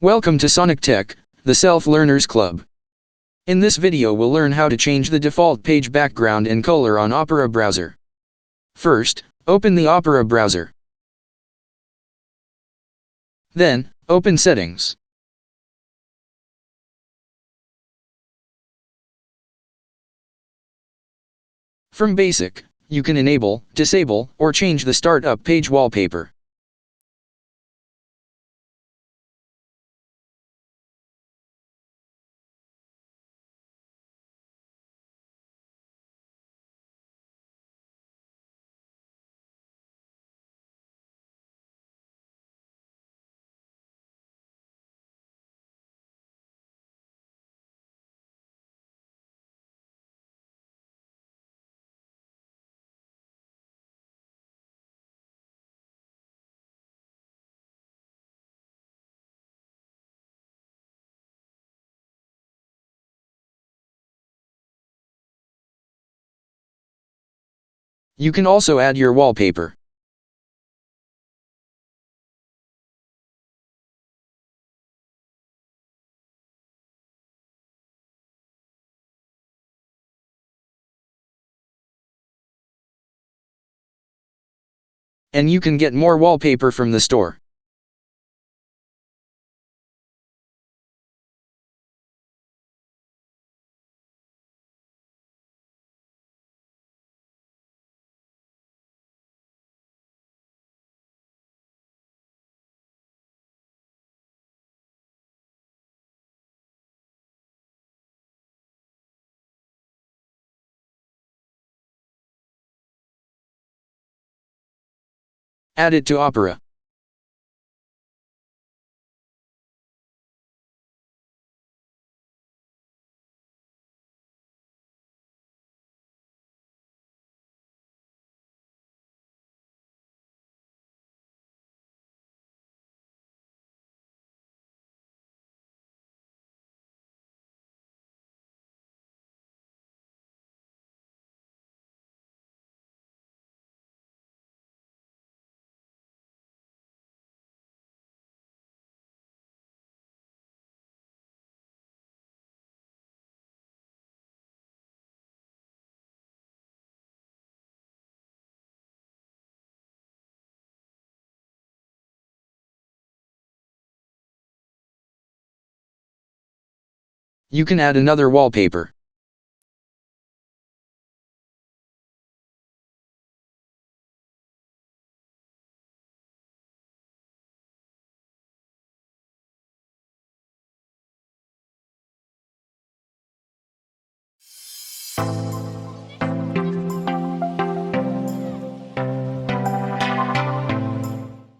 Welcome to Sonic Tech, the Self-Learners Club. In this video we'll learn how to change the default page background and color on Opera browser. First, open the Opera browser. Then, open Settings. From Basic, you can enable, disable, or change the Startup page wallpaper. You can also add your wallpaper. And you can get more wallpaper from the store. Add it to Opera. You can add another wallpaper.